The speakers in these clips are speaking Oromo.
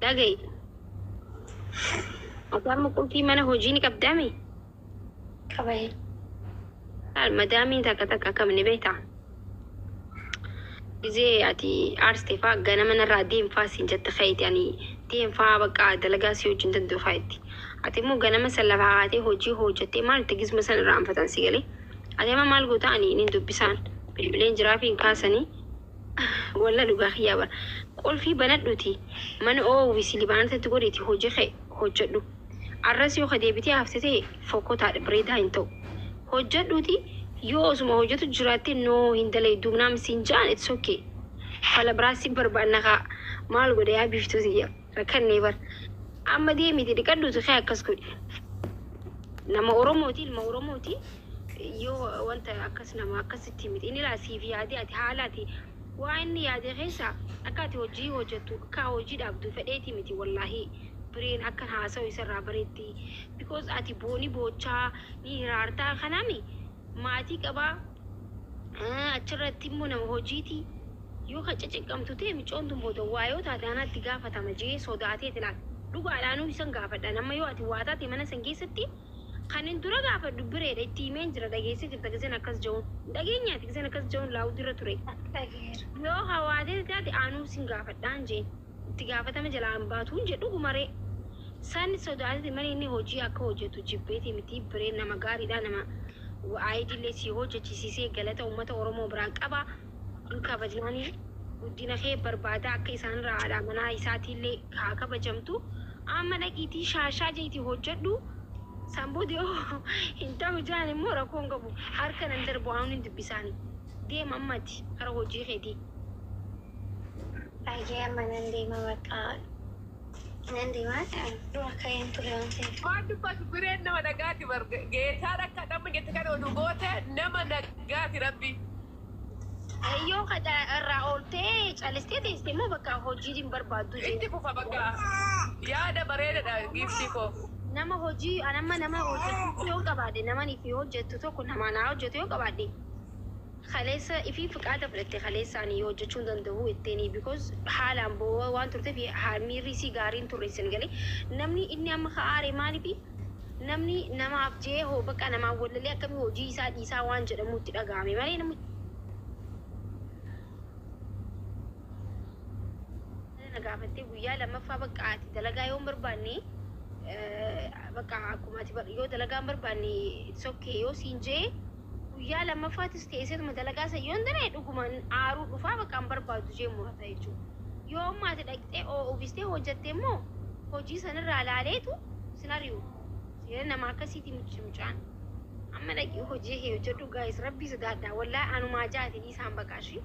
دقي أقام قلتي ما أنا هوجيني قدامي كبير المدامي تك كم نبيتا زي أتي أرستفا جانا من الرادين فاسين جت خيط يعني تين فا بقى دلقاسيو جنت دفايتي أتي مو جانا مثلا لفعاتي هوجي هوجتي ما تجيز مثلا رام فتن سيجلي أتي ما مالقو تاني نندو بسان بالبلين جرافين كاسني ولا لغا خيابا قول في بنات دوتي من أو ويسيلي بنات تقولي هوجي خي هوجدو الرسيو خديبتي هفتتي فوقو تار بريدا انتو هوجدوتي yoo osuma hojjetu jiraatti noo hin dalaydu naam siin jaan it's okay fala biraasi barbaanna kaa maal godhe yaa biftu siya rakkannee bar amma deemiti dhiqadhuutu kee akkas godhe nama oromooti yoo wanta akkas nama akkasitti miti inni laasiif yaadee ati haalaati waa inni yaade keessa akka ati hojii hojjettu akka hojii dhaabdu fedheeti miti wallaahi bireen akkan haasa'u isarraa bareetti because ati booni boochaa ni hiraartaa kanaami maatii qabaa achirratti immoo nama hojiiti yoo qaccaqamtu ta'e micoon tun booda waayoo taataanaatti gaafatama jee sodaatee tilaata dhugaadhaanuu isan gaafadha nama yoo ati waa taate mana san keessatti kan hin dura gaafadhu bireedha itti himeen jira dhageessee jirta gizeen akkas ja'uun dhageenyaati gizeen akkas ja'uun laawutu irra ture yoo hawaatee taate aanuu sin gaafadhaan jeen itti gaafatama jalaan baatuun jedhu gumaree san sodaatee mana inni hojii akka hojjetu jibbeeti miti bireen nama gaariidha nama وعايدلي سي هوجة سيسي قالت أمة أورمو براقبة إنك بجناني ودينا خيب بربادا كيسان را على منا إساتي اللي كاكا بجمتو أما نكيتي شاشا جيتي هوجة دو سامبو ديو انتا هجاني مورا كونغبو هاركا نندر بوانو ندبساني دي مامتي هر هوجي خيدي أجي أما نندي ما بقى نندي ما روح كاين تلونتي Wanti pas bireen nama nagaati barga geetaan akka namni geetti kan oduu goote nama nagaati rabbi. Yoo kada irraa ooltee calistee teessee immoo bakka hojiitiin barbaaddu Itti fufa bakka yaada bareedaadha giiftii koo. nama hojii nama hojjetu yoo qabaadhe nama ifi hojjetu tokko nama naa hojjetu yoo qabaadhe خليسة في فقاعة فلتة خليسة أني يوجدون دندوه التاني because حالا بوا وان ترتي في حاميري سيجارين توريسن قالي نمني إني أم خاري مالي بي نمني نما أبجيه هو بك أنا ما أقول لي كم هو جيسا ديسا وان جرى موت الأقامي مالي نمو أنا قافتي ويا لما فابك عاتي دلقا يوم برباني بك عاكماتي يو دلقا برباني it's okay يو سينجي يا لما فاتس تيسير مدلقا سيون دني دوكمان عارو دفا بكام بربادو جي مرتا يجو يوم ما تدقتي او اوفيستي هوجتي مو هوجي سنر علاليتو سيناريو سيرنا ما كسيتي مجمجان اما لقي هوجي هي جدو غايس ربي سدادا والله انو ما جاتي دي سام بكاشي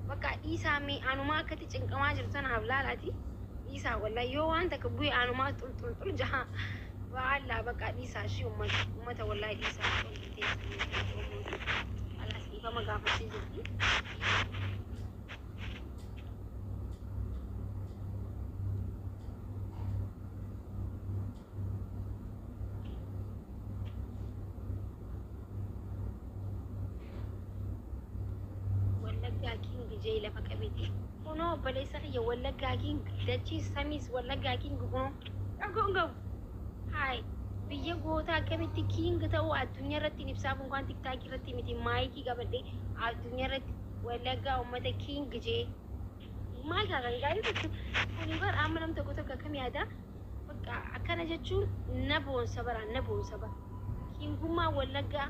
بكا دي سامي انو ما كتي چنقما جرتن حبلالاتي ديسا والله يو وانت كبوي انو ما طول جها والله بكا ديسا شي امته والله ديسا فما قافتي جدي ولقا كينج جاي لفك بيتي ونو بليس خي ولقا كينج دجي سميس ولقا كينج قو هاي biyya gootaa akkamitti kiinga ta'uu addunyaa irratti ibsaaf waan tiktaakii irratti miti maayikii qabadhe addunyaa irratti wallaggaa uummata kiinga jee maal kan gaarii kuni bar amma nam tokko akkam yaada bakka akkana jechuun na boonsa bara kiingummaa wallaggaa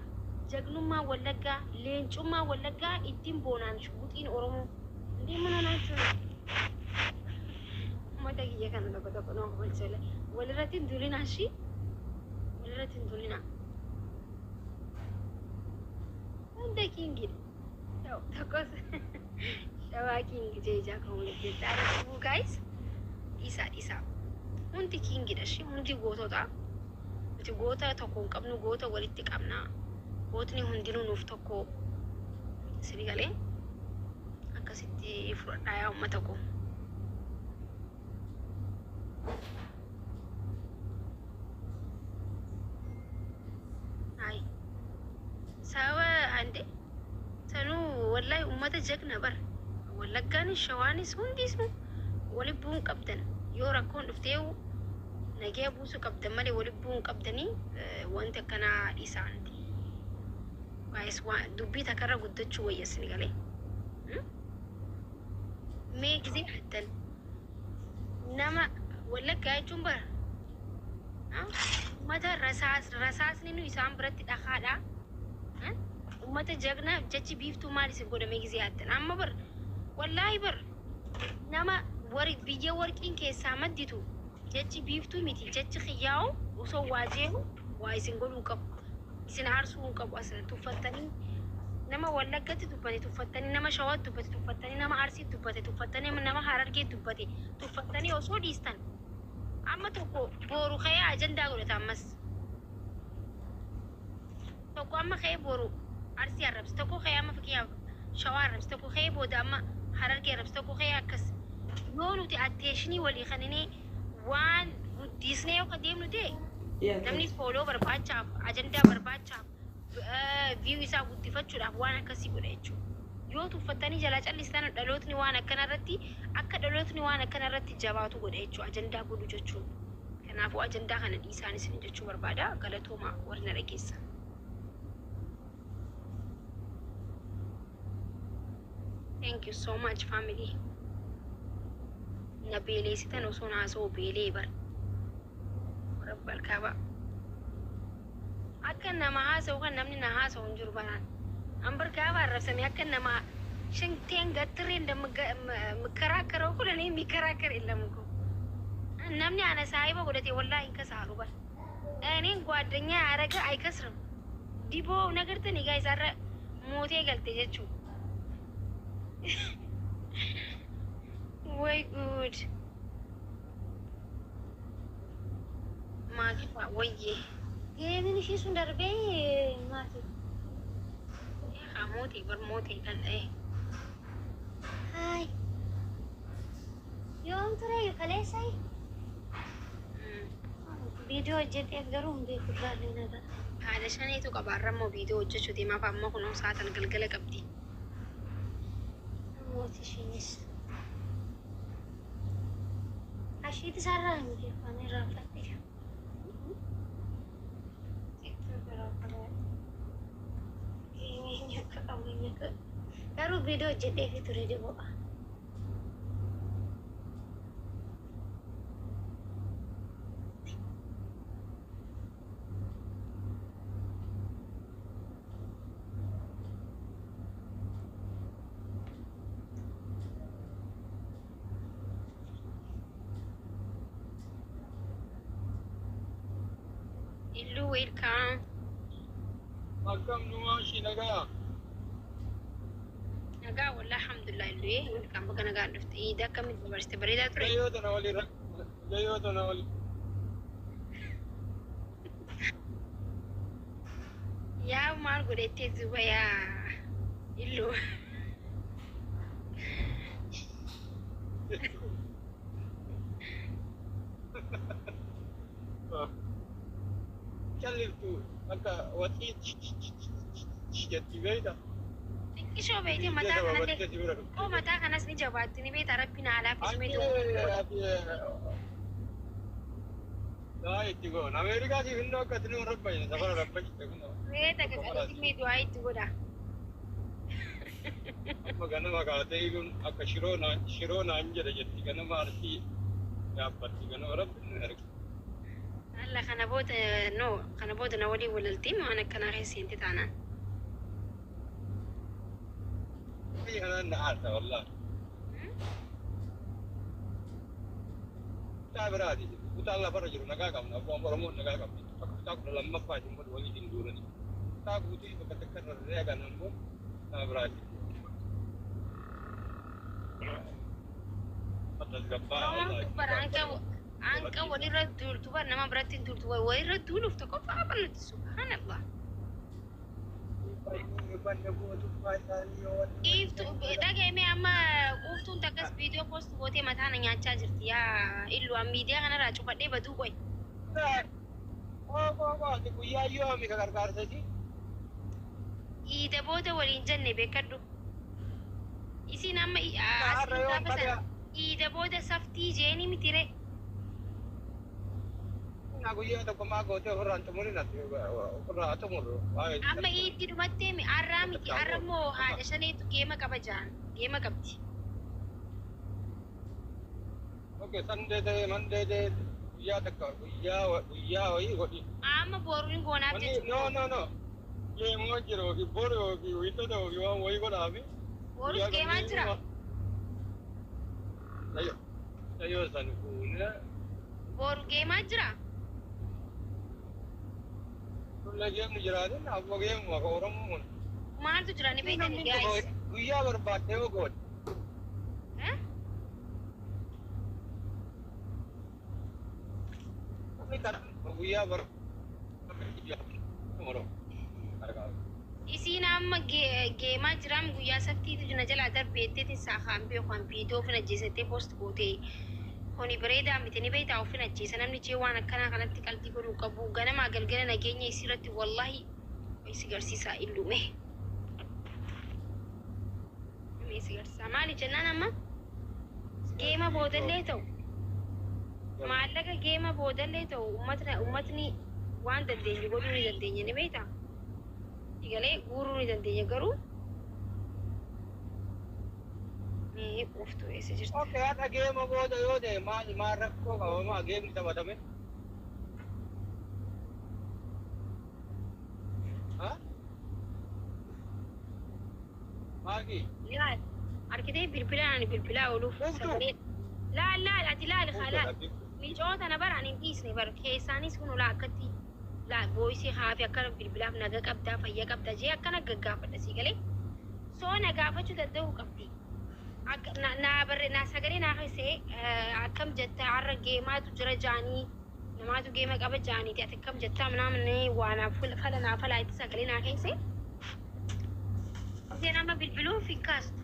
jagnummaa wallaggaa leencummaa wallaggaa ittiin boonaan shubuxiin oromoo ndii mana naachuu uummata kiyya kana tokko noo balchale walirratti hin dulinaashi ولرتين دولنا عندك كينجي تقص شوا كينجي جيجا كون تعرفوا guys إيسا عندك كينجي ده شيء عندي غوتو تا عندي غوتا تكون كابنو غوتا وليتي كابنا غوتني هندينو نفتكو سريغالي أكاسيتي فرد نايا أمتكو سوا عندي سنو والله أمته جقنا بر والله كان الشواني سون دي اسمه ولبون قبدن يورا كون افتيو نجي بوسو قبدن مالي ولبون قبدني وانت كنا إسانتي وايس دبي تكرر قدت شوية سنغالي ميك زي حتى نما ولا كاي جنبر متى رساس نينو يسام برت دخالا متى جغنا جتي بيفتو مالي سيقول ميك زي حتى أما بر والله بر نما ورق بيجي ورقين كيسا مدتو جتي بيفتو ميتي جتي خياو وسو واجهو وايسن قولون كب يسن عرسون كب أصلا تفتني نما ولقت تبتي تفتني نما شوات تبتي تفتني نما عرسي تبتي تفتني من نما حرارجي تبتي تفتني وسو ديستان أما تكو بورو خيا أجندا قولت أمس تكو أما خيا بورو عرسي عربس تكو خيا أما فكيا شواربس تكو خيا بودا أما حرارجي عربس تكو خيا كس يونو تي أتيشني ولي خنيني وان ديسني وقديم نتي نمني فولو برباچا أجندا برباچا view isaa guddifachuudhaaf waan akkasii godha jechuudha. Yoo tuffatanii jalaa callistan dhalootni waan akkanarratti akka dhalootni waan akkanarratti jabaatu godha jechuudha. Ajandaa godhu jechuudha. Kanaafuu ajandaa kana dhiisaanis ni jechuu barbaada. Galatooma warra dhageessa. Thank you so much family. Na beeleessitan osoo naasoo beelee bar. Rabbal kaaba. أكن نما هاسا وكان نمني نهاسا ونجور بنان أمبر كابا رسمي أكن نما شنتين قطرين دم مكراكر وكل نيم مكراكر إلا مكو نمني أنا سايبة قلتي والله إنك سهلو بس أنا قادرني أرجع أي كسرم ديبو نقدرتني جايز أرى موتي قلتي جتشو way good ما كيفا ويه Gini sih sundar be mati. Kamu bermoti kan Hai. Yom tuh kale say. Video jet garum be kurani naga. Ada shani itu kabar mau video jet cuti ma pamma kuno saatan galgala kabdi. Moti shinis. Ashi itu sarang ke pane rapat dia. Baru video jadi itu ready bawa. Ilu welcome. Welcome nuansi naga. Naga wallah alhamdulillah ilu welcome baga naga dufti ida kami university berida tu. Jayo to nawali. Ya mal gode tezu ya ilu. Chalil tu, maka wati jadi beda. Isho beti mata kana de. Oh mata kana sini jawab ni beta rabbina ala fi sumetu. Dah itu go. Amerika sih hindu katanya orang banyak. Sabar rabbi kita guna. Beta kana sini dua itu goda. Magana magate igun akka shirona anjere jetti kana marti ya patti kana orang benar. هلا خنا بود نولي وللتيم وانا كان رئيسي انت تانا انا نعرفه والله تعبراتي وتعالى برجل نقاقم ابو مرمون نقاقم تاكل لما فاجي مد ولي دندورني تاكوتي بتكرر ريغا نمو تعبراتي عنك ولي ردول تبا نما براتين دول تبا ولي ردول افتكوا فابنت سبحان الله إفتو داعي مي أما أفتون تكس فيديو بوست بوتي متانا نياچا جرتي يا إلو أميديا أنا راجو بدي بدو كوي تقولي يوم يكرر سدي إذا بوته ولي جنة بكرو إسي نما Iida booda saftii jeenii mitire. Aku iya tak kemago tu orang temui nanti orang temui. Amma iitti dhumattee mi arraa miti arra moo haadha shaneetu geema qaba jaan geema qabdi. Okey, Sunday deh, Monday deh. Iya tak iya woi kodi. Amma boruun goonaaf jechuudha. No. Ye mau jiro ki boro ki itu dah yang woi kau dah habis. Borus geemaa jira. Ayo san kuna. Boru geemaa jira. Lagi yang menjadi, apa yang mau orang mun. Maaltu jira ni beekani guys. Iya berbagai kod. Eh? Tapi kan iya ber. Iya. Orang. Isiin amma geemaa jiraam guyyaa saftiitu jina jalaa darbeetteetiin saakaan beekan viidiyoo ofin ajjeesattee poost gootee honi bareedaa miti ni beektaa ofin ajjeesa namni jee waan akkanaa kanatti qalbii godhuu qabu ganamaa galgala nageenya isiirratti wallahi isi garsiisaa illume. Isi garsiisaa maali jennaan amma geema boodallee ta'u maallaqa geema boodallee ta'u uummatni waan dandeenye godhuu ni dandeenya ni beektaa. Igalee guuruu ni dandeenya garuu ni qoftu eessa jirti. Okey, ada game booda yoo ta'e maal rakkoo qaba game taphatame. Ha? Maagi. Laal harkitee bilbilaa ooluuf sagalee laal ati laal haala micoota na bara ani hin dhiisne bara keessaanis kun olaa akkatti laa voice haafi akkana bilbilaaf naga qabdaa fayya qabdaa jee akkana gaggaafadha sii galee soo na gaafachuu danda'uu qabdi. Naa sagalee naa keessee akkam jettaa har'a geemaatu jira jaanii namaatu geema qaba jaaniiti ati akkam jettaa namni waanaaf fala naa falaa itti sagalee naa keessee isheen amma bilbiluuf hin kaastu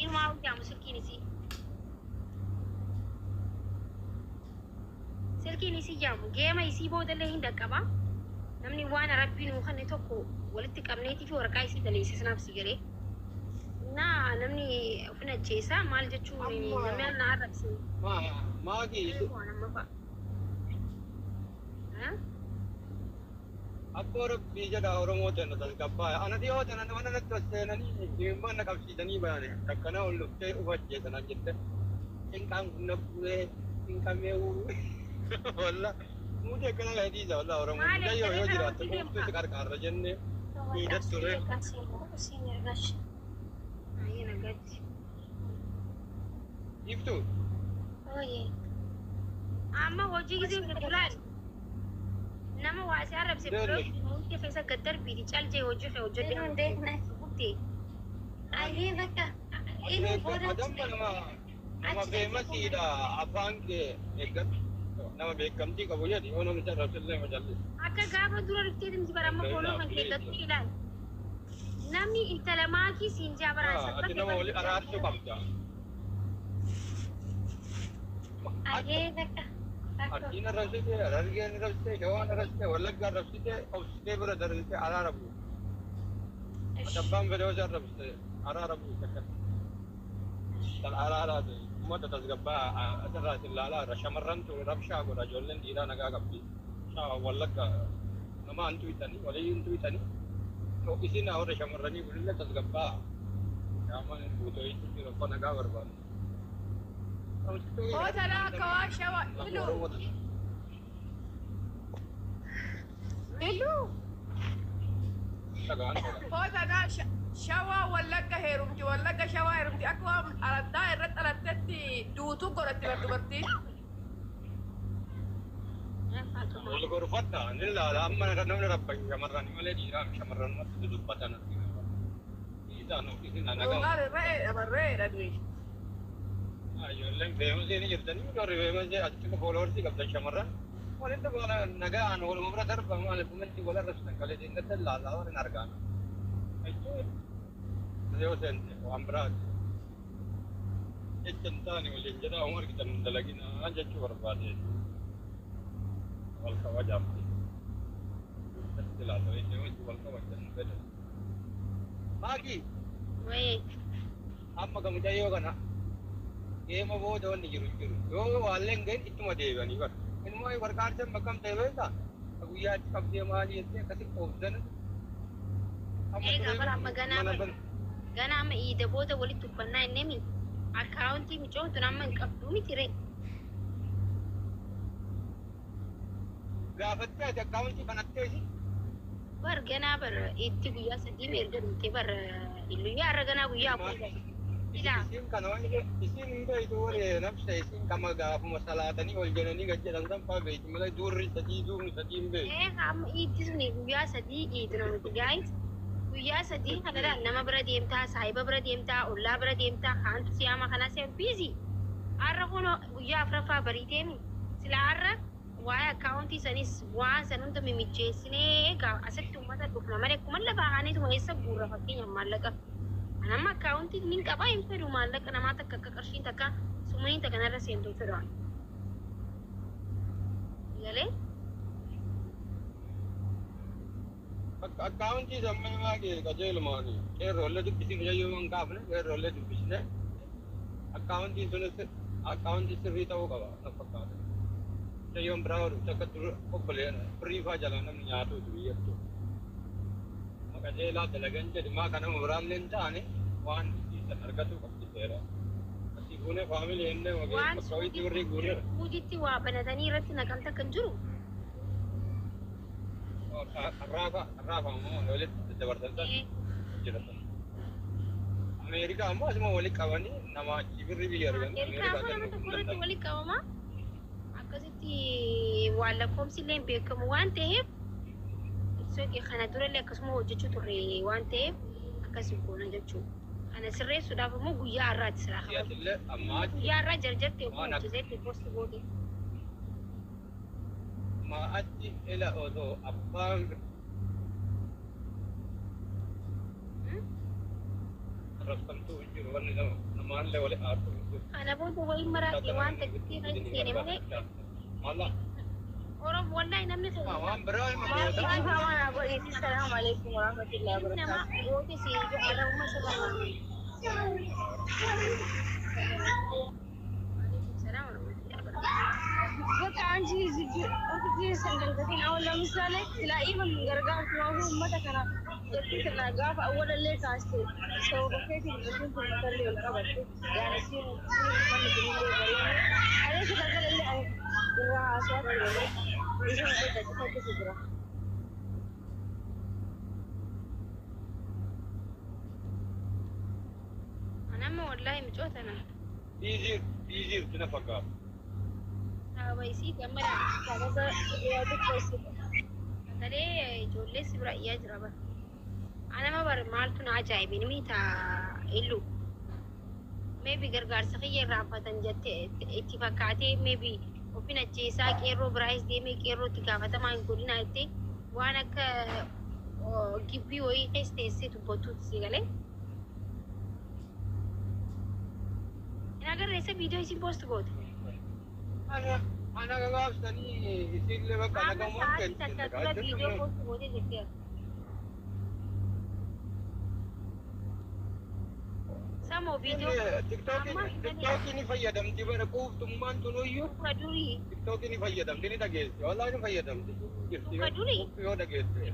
ilmaa hojjaamu silkiin isii. Silkiin isii jaamu geema isii boodallee hin dhaqqaba namni waan rabbiin mukanne tokko walitti qabneetii fi waraqaa isii daleessisnaaf si galee naa namni ofin ajjeesaa maal jechuun namni na arrabse maagi Abbo Rabbii jedha Oromoo ta'e tasgabbaa ana dhiyoo ta'e nama natti seenanii dhimma na qabsiisanii baane akkana ol dhuftee ufacheetan jette hinqaan kun bu'ee hinqamee walla muti akkana gaadiisa walla Oromoo jayyoo yoo jiraatte qoftuutti qarqaarra jenne miidhas ture. Iftu. Amma hojii gisee bilbilaan nama waasii arrabse birooti keessa gaddar biiti caljee hojii kee hojjete Ayee bakka inni booda nama beemasiidha afaan kee eeggatu nama beekamtii qabu jedhi yoo namni arrabsillee majallisa. Akka gaafa dura dhuftee dimti baramma kooloo kan eeggatu ilaal. Namni intala maakii siin jaabaraasa. Ati nama wali araarsuu qabda. ayee bakka Arjina arrabsite, Harargeen arrabsite, Shawaan arrabsite, Wallagga arrabsite, obsitee bira darbite araara bu'u. Abbaan fedhe hoja arrabsite araara bu'u takka. Tan araaraa ta'e uummata tasgabbaa asirraa isin ilaalaa shamarrantu rabshaa godha ijoolleen dhiiraa nagaa qabdi. Wallagga nama hantu bitanii walii hantu bitanii. Isin warra shamarranii kunillee tasgabbaa shaaman guutoo itti rakkoo nagaa barbaadu. Hootana akka waa shawa ilu hootana shawaa wallagga heerumti wallagga shawaa heerumti akka waan araddaa irratti aladdetti duutuu godhatti bar dubartii. Wal gorfadha ni ilaala amma namni rabban shamarranii malee dhiiraa shamarran natti dubbatan. Isaan ofiisin nagaa. Dhugaari re'ee dhabarreedha du'i. Ijoolleen beekumsi ni jirtanii warri beekumsi achuma fooloorsii qabdan shamarran walitti boona nagaan waluma bira darba maaliif uummanni wal arrabsan kalee deengatti ilaalaa waan hin argaan. Jechuun yoo seente waan biraati. Jecha hin taane waliin jedhaa waan argitan hin dalaginaa jechuu barbaade. Wal kabajaamti. Ilaalaa jechuun wal kabajan fedha. Maaki Wayii amma gamujayyoo kana. deema booda wanni jiru jiru yoo waalleen ga'in ittuma deebi'anii bara ilmoo warqaarsan bakkam ta'e beektaa guyyaatti qabdee maalii jettee akkasi qoobsan eegaa bara amma ganama iida booda walitti uffannaa inni mi akkaawuntii micootun amma hin qabdu miti ree gaafattee ati akkaawuntii kanatteesi bar ganaa bar itti guyyaa sadii meerga dhumte bar illuyyaa irra ganaa guyyaa kun isin kana isin hin beektu waree nafsa isin kama gaafuma salaatanii ol jedhanii gad jedhan san faa beekti malee duurri sadii duubni sadii hin beektu amma itti suni guyyaa sadii iiduna nuti gaayit guyyaa sadii kanadha nama bira deemtaa saahiba bira deemtaa ollaa bira deemtaa kaantu siyaama kanaa seen biizi har'a kun guyyaa afuraffaa bariiteemi sila har'a waa'ee akkaawuntii sanis waan san hunda mimicheessinee egaa asitti uummata dhufna malee akkuma lafaa kaaniituma eessa guurra fakkeenya maallaqa anamma akkaawuntii nin qabaa hin fedhu maallaqa namaa takka akka qarshiin takka sumanii takka narra seentuu fedhan galee akkaawuntii sammee maagee qajeelumaani qeerroolle dubbisiin yayyoon kaafne qeerroolle dubbisne akkaawuntiin sunis akkaawuntii sirrii ta'uu qaba na fakkaata yayyoon biraa oolu takka obboleen firii faa jalaa namni nyaatuutu biyyattu qajeelaa dalagan jedhi maa kanama biraallee hin taane waan isan argatu qabdi seera asii fuune faamilii enne wagee bakka ho'itti warri guurre hujitti waa banatanii irratti naqamta kan jiru arraafa ammoo walitti dabarsan jiratan Ameerikaa ammoo asuma walitti qabanii nama achi birri biyya argan Ameerikaa ammoo nama tokko irratti walitti qabama akkasitti waan lakkoomsi illee hin beekamu waan ta'eef soqii kana durallee akkasuma hojjechuu turre waan ta'eef akkasii goona jechuudha. Kana sirreessuudhaaf immoo guyyaa har'aatti siraa qabu. Guyyaa har'aa jarjartee hojjeteetti posti goote. Ma'aatti ila otoo abbaan rakkattuu jiru wanni namaallee wali aartu. Kana booda waliin maraatee waan ta'etti kan seene malee. Orang wallahi namni sai waan biraa Assalamu alaikum warahmatullahi wabarakatuh. nama gote si ada rumah sekarang. Waalaikumsalam warahmatullahi wabarakatuh. Baka anji ziji sandan kadin awal misalnya tilai man gargar tuahu ummata kana jadi kana gaf awal le kaste so baketi ndu kuntalle wal kabate yani si man dinin le bari ale se dagal le ay dira aswat le isu ko da ko sidra Ana ma wallahi micotana. Easy tunafaka. Sabai si gamara kaga ya duk wasu tare ijoollee si bira iyyaa jira bara. Ana ma bar maaltu na ajaa'ibin mita illu. Maybe gargaarsa kiyya irraa fatan jettee itti fakkaatee maybe ofin ajjeesaa qeerroo biraayis deemee qeerrootti gaafatamaa hin godhina jettee waan akka gibbii wayii keessa teessee tubbottuutti si galee. Hin agarreessa viidiyoo isin poost goote. Ana gabaabsanii isinlee bakka Amma nagamuun sa'aatii takka dura viidiyoo poost goote jettee. Samo viidiyoo TikTokiin ni fayyadamti bara quuftummaan tunuyyuu muka durii. TikTokiin ni fayyadamti ni dhageessi wallahi ni fayyadamti Muka durii. yoo dhageesse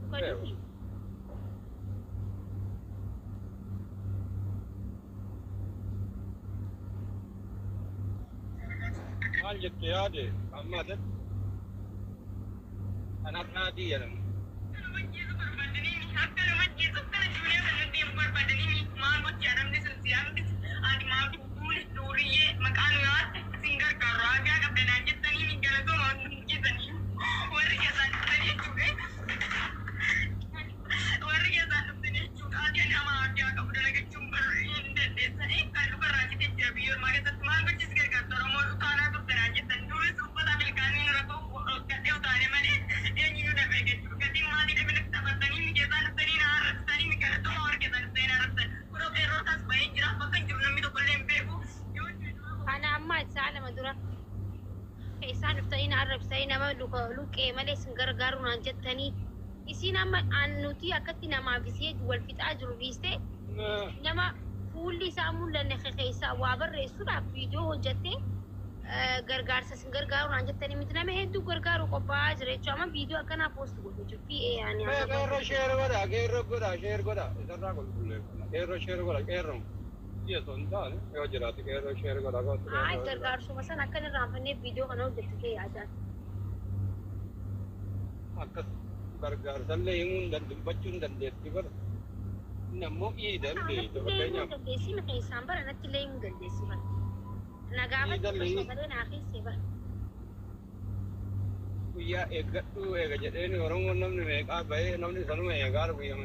Muka durii. maal jette yaade amma ati anaaf naadii jedhamu isaan dhuftanii arrabsanii nama luqqee malee isin gargaaru naan jettanii isin amma nuti akkatti namaaf isee wal fixaa jiru dhiistee nama fuulli isaa mul'anne keessa waa barreessuudhaaf viidiyoo hojjettee gargaarsa sin gargaaru naan jettanii miti nama hedduu gargaaru qophaa'aa jira jechuudha amma viidiyoo akkanaa poost godhu jechuudha PA yaani Qeerroo sheer godha isarraa qulqulleeffama qeerroo sheer godha qeerroo dhiyeessoo hin taane yoo jiraate qeerroo sheer godha ay gargaarsuma san akkan irraanfannee viidiyoo kana hojjettu kee yaadaan akkas gargaarsallee himuu dubbachuu hin dandeetti bara nammoo dhiidan beeyta fakkeenyaaf dandeessii mata isaan bara natti illee himuu dandeessi bara nagaafatti sagalee naa keessee bara guyyaa eeggadhu eega jedheeni oromoon namni meeqaa bahee namni sanuma eegaa guyyaa